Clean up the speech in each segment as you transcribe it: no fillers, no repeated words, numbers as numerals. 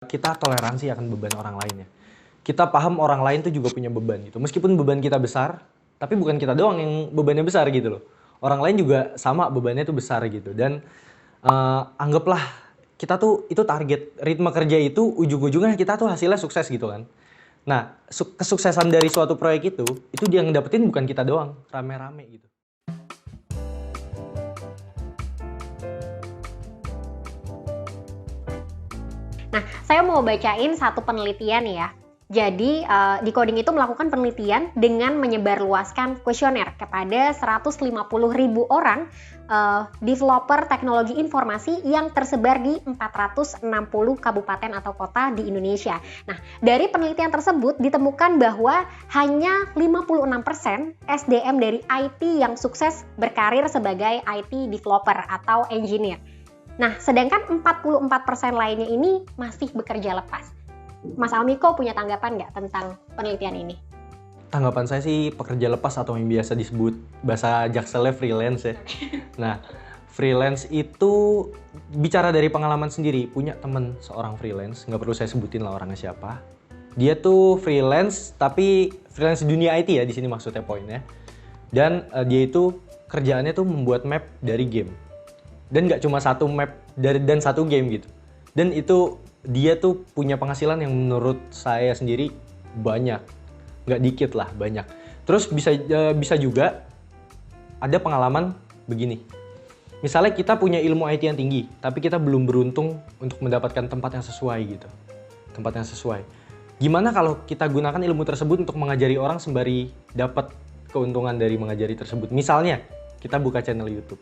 Kita toleransi akan beban orang lain ya. Kita paham orang lain tuh juga punya beban gitu. Meskipun beban kita besar, tapi bukan kita doang yang bebannya besar gitu loh. Orang lain juga sama bebannya tuh besar gitu. Dan anggaplah kita tuh itu target ritme kerja itu ujung-ujungnya kita tuh hasilnya sukses gitu kan. Nah, kesuksesan dari suatu proyek itu dia yang dapetin bukan kita doang, rame-rame gitu. Nah, saya mau bacain satu penelitian ya. Jadi, Decoding itu melakukan penelitian dengan menyebarluaskan kuesioner kepada 150.000 orang developer teknologi informasi yang tersebar di 460 kabupaten atau kota di Indonesia. Nah, dari penelitian tersebut ditemukan bahwa hanya 56% SDM dari IT yang sukses berkarir sebagai IT developer atau engineer. Nah, sedangkan 44% lainnya ini masih bekerja lepas. Mas Almiko punya tanggapan nggak tentang penelitian ini? Tanggapan saya sih pekerja lepas atau yang biasa disebut bahasa jakselnya freelance ya. Nah, freelance itu bicara dari pengalaman sendiri. Punya temen seorang freelance, nggak perlu saya sebutin lah orangnya siapa. Dia tuh freelance, tapi freelance di dunia IT ya, di sini maksudnya poinnya. Dan dia itu kerjaannya tuh membuat map dari game. Dan nggak cuma satu map dan satu game gitu. Dan itu dia tuh punya penghasilan yang menurut saya sendiri banyak, nggak dikit lah, banyak. Terus bisa juga ada pengalaman begini. Misalnya kita punya ilmu IT yang tinggi, tapi kita belum beruntung untuk mendapatkan tempat yang sesuai gitu. Tempat yang sesuai. Gimana kalau kita gunakan ilmu tersebut untuk mengajari orang sembari dapat keuntungan dari mengajari tersebut? Misalnya kita buka channel YouTube.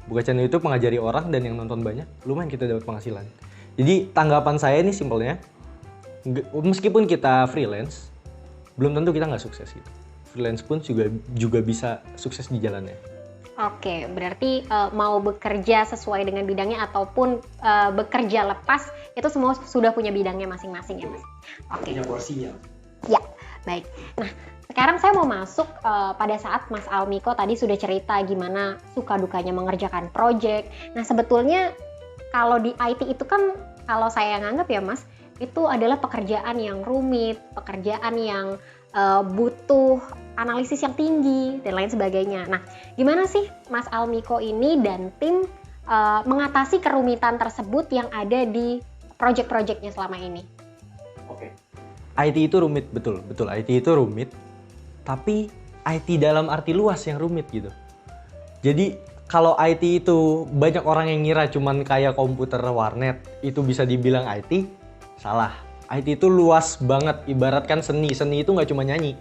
Buka channel YouTube mengajari orang dan yang nonton banyak, lumayan kita dapat penghasilan. Jadi tanggapan saya ini simpelnya, meskipun kita freelance, belum tentu kita nggak sukses gitu. Freelance pun juga bisa sukses di jalannya. Oke, berarti mau bekerja sesuai dengan bidangnya ataupun bekerja lepas, itu semua sudah punya bidangnya masing-masing ya Mas? Oke. Punya porsinya. Ya, baik. Nah, sekarang saya mau masuk pada saat Mas Almiko tadi sudah cerita gimana suka dukanya mengerjakan project. Nah, sebetulnya kalau di IT itu kan, kalau saya nganggap ya Mas, itu adalah pekerjaan yang rumit, pekerjaan yang butuh analisis yang tinggi, dan lain sebagainya. Nah, gimana sih Mas Almiko ini dan tim mengatasi kerumitan tersebut yang ada di project-projectnya selama ini? Oke. IT itu rumit, betul. IT itu rumit, tapi IT dalam arti luas yang rumit gitu. Jadi kalau IT itu banyak orang yang ngira cuman kayak komputer warnet itu bisa dibilang IT, salah. IT itu luas banget, ibaratkan seni. Seni itu nggak cuma nyanyi.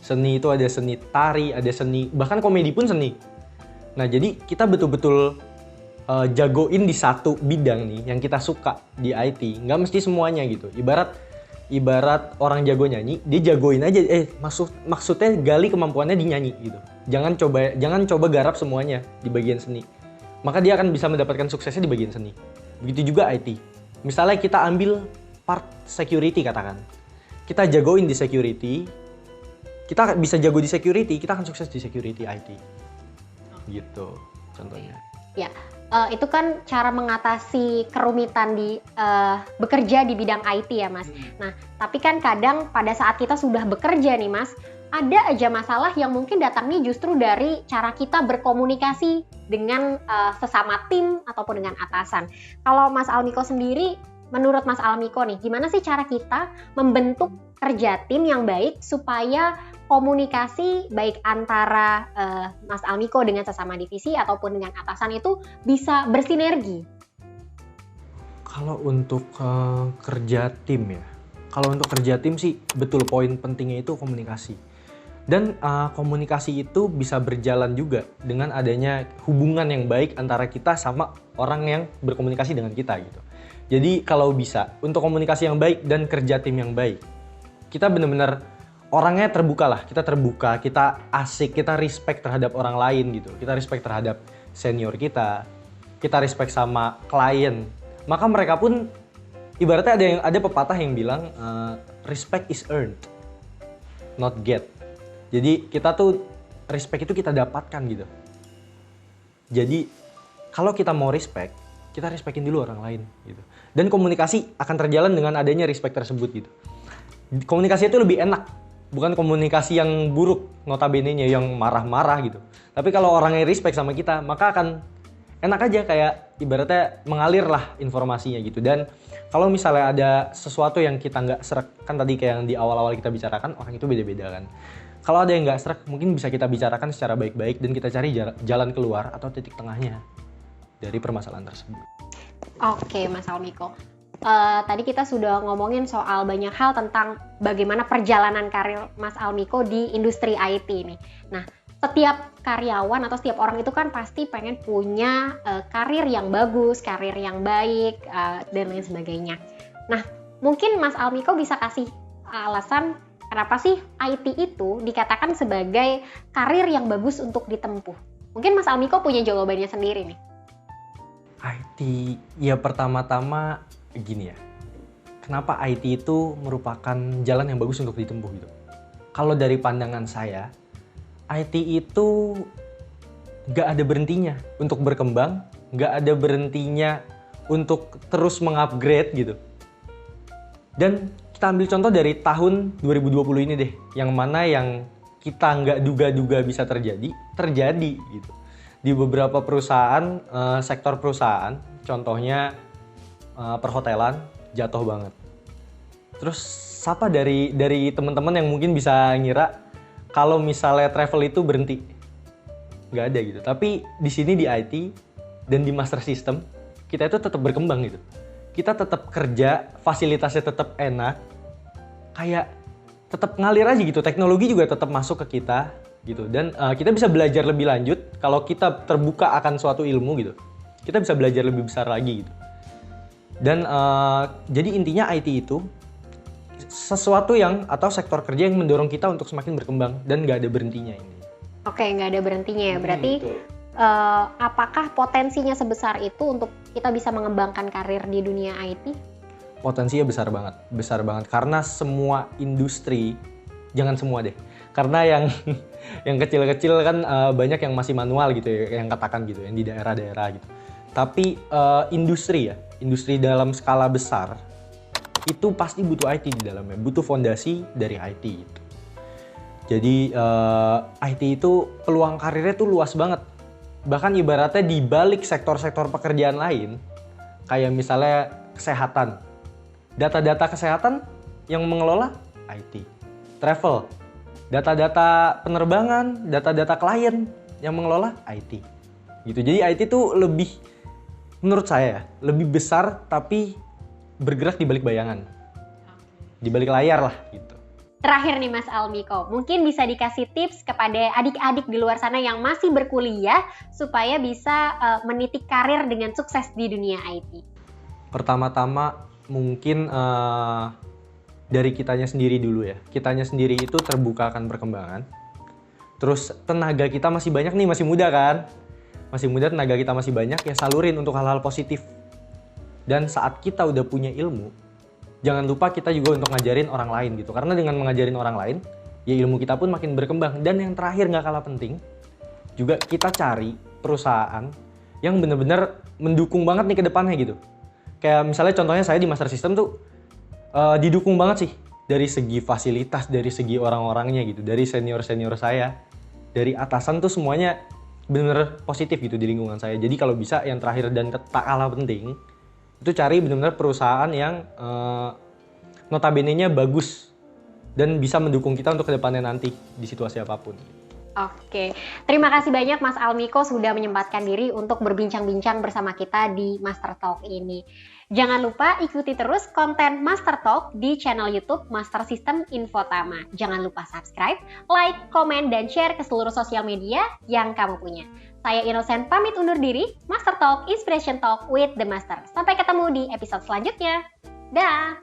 Seni itu ada seni tari, ada seni, bahkan komedi pun seni. Nah, jadi kita betul-betul jagoin di satu bidang nih yang kita suka di IT. Nggak mesti semuanya gitu. Ibarat orang jago nyanyi, dia jagoin aja. Maksudnya gali kemampuannya di nyanyi gitu. Jangan coba garap semuanya di bagian seni. Maka dia akan bisa mendapatkan suksesnya di bagian seni. Begitu juga IT. Misalnya kita ambil part security katakan. Kita jagoin di security. Kita bisa jago di security, kita akan sukses di security IT. Gitu contohnya. Ya, itu kan cara mengatasi kerumitan di bekerja di bidang IT ya Mas. Nah, tapi kan kadang pada saat kita sudah bekerja nih Mas, ada aja masalah yang mungkin datangnya justru dari cara kita berkomunikasi dengan sesama tim ataupun dengan atasan. Kalau Mas Almiko sendiri, menurut Mas Almiko nih, gimana sih cara kita membentuk kerja tim yang baik supaya komunikasi baik antara Mas Almiko dengan sesama divisi ataupun dengan atasan itu bisa bersinergi? Kalau untuk kerja tim ya, kalau untuk kerja tim sih betul poin pentingnya itu komunikasi. Dan komunikasi itu bisa berjalan juga dengan adanya hubungan yang baik antara kita sama orang yang berkomunikasi dengan kita gitu. Jadi kalau bisa untuk komunikasi yang baik dan kerja tim yang baik, kita benar-benar orangnya terbuka lah, kita terbuka, kita asik, kita respect terhadap orang lain gitu. Kita respect terhadap senior kita respect sama klien. Maka mereka pun ibaratnya ada pepatah yang bilang respect is earned, not get. Jadi kita tuh respect itu kita dapatkan gitu. Jadi kalau kita mau respect, kita respectin dulu orang lain gitu. Dan komunikasi akan terjalan dengan adanya respect tersebut gitu. Komunikasi itu lebih enak, bukan komunikasi yang buruk notabene-nya yang marah-marah gitu. Tapi kalau orangnya respect sama kita, maka akan enak aja, kayak ibaratnya mengalir lah informasinya gitu. Dan kalau misalnya ada sesuatu yang kita nggak srek, kan tadi kayak yang di awal-awal kita bicarakan, orang itu beda-beda kan. Kalau ada yang nggak srek, mungkin bisa kita bicarakan secara baik-baik dan kita cari jalan keluar atau titik tengahnya dari permasalahan tersebut. Oke, Mas Almiko. Tadi kita sudah ngomongin soal banyak hal tentang bagaimana perjalanan karir Mas Almiko di industri IT ini. Nah, setiap karyawan atau setiap orang itu kan pasti pengen punya karir yang bagus, karir yang baik, dan lain sebagainya. Nah, mungkin Mas Almiko bisa kasih alasan kenapa sih IT itu dikatakan sebagai karir yang bagus untuk ditempuh. Mungkin Mas Almiko punya jawabannya sendiri nih. IT, ya pertama-tama gini ya. Kenapa IT itu merupakan jalan yang bagus untuk ditempuh gitu? Kalau dari pandangan saya, IT itu nggak ada berhentinya untuk berkembang, nggak ada berhentinya untuk terus mengupgrade gitu. Dan kita ambil contoh dari tahun 2020 ini deh, yang mana yang kita nggak duga-duga bisa terjadi gitu. Di beberapa perusahaan, sektor perusahaan, contohnya perhotelan, jatuh banget. Terus siapa dari teman-teman yang mungkin bisa ngira kalau misalnya travel itu berhenti? Nggak ada gitu. Tapi di sini di IT dan di master system, kita itu tetap berkembang gitu. Kita tetap kerja, fasilitasnya tetap enak, kayak tetap ngalir aja gitu. Teknologi juga tetap masuk ke kita gitu. Dan kita bisa belajar lebih lanjut kalau kita terbuka akan suatu ilmu gitu. Kita bisa belajar lebih besar lagi gitu. Dan jadi intinya IT itu sesuatu yang atau sektor kerja yang mendorong kita untuk semakin berkembang dan nggak ada berhentinya ini. Oke, nggak ada berhentinya ya. Berarti apakah potensinya sebesar itu untuk kita bisa mengembangkan karir di dunia IT? Potensinya besar banget karena semua industri, jangan semua deh, karena yang kecil-kecil kan banyak yang masih manual gitu ya, yang katakan gitu, yang di daerah-daerah gitu. Tapi industri dalam skala besar itu pasti butuh IT di dalamnya, butuh fondasi dari IT gitu. Jadi IT itu peluang karirnya tuh luas banget. Bahkan ibaratnya di balik sektor-sektor pekerjaan lain, kayak misalnya kesehatan. Data-data kesehatan yang mengelola IT. Travel, data-data penerbangan, data-data klien yang mengelola IT. Gitu. Jadi IT tuh lebih, menurut saya, lebih besar tapi bergerak di balik bayangan. Di balik layar lah gitu. Terakhir nih Mas Almiko, mungkin bisa dikasih tips kepada adik-adik di luar sana yang masih berkuliah supaya bisa meniti karir dengan sukses di dunia IT. Pertama-tama mungkin dari kitanya sendiri dulu ya. Kitanya sendiri itu terbuka akan perkembangan. Terus tenaga kita masih banyak nih, masih muda kan? Masih muda, tenaga kita masih banyak, ya salurin untuk hal-hal positif. Dan saat kita udah punya ilmu, jangan lupa kita juga untuk ngajarin orang lain gitu. Karena dengan mengajarin orang lain, ya ilmu kita pun makin berkembang. Dan yang terakhir nggak kalah penting, juga kita cari perusahaan yang benar-benar mendukung banget nih ke depannya gitu. Kayak misalnya contohnya saya di Master System tuh didukung banget sih. Dari segi fasilitas, dari segi orang-orangnya gitu. Dari senior-senior saya, dari atasan tuh semuanya benar-benar positif gitu di lingkungan saya. Jadi kalau bisa yang terakhir dan tak kalah penting, itu cari benar-benar perusahaan yang notabene-nya bagus dan bisa mendukung kita untuk kedepannya nanti di situasi apapun. Oke, terima kasih banyak Mas Almiko sudah menyempatkan diri untuk berbincang-bincang bersama kita di Master Talk ini. Jangan lupa ikuti terus konten Master Talk di channel YouTube Master System Infotama. Jangan lupa subscribe, like, komen, dan share ke seluruh sosial media yang kamu punya. Saya Innocent pamit undur diri, Master Talk, Inspiration Talk with the Master. Sampai ketemu di episode selanjutnya. Dah!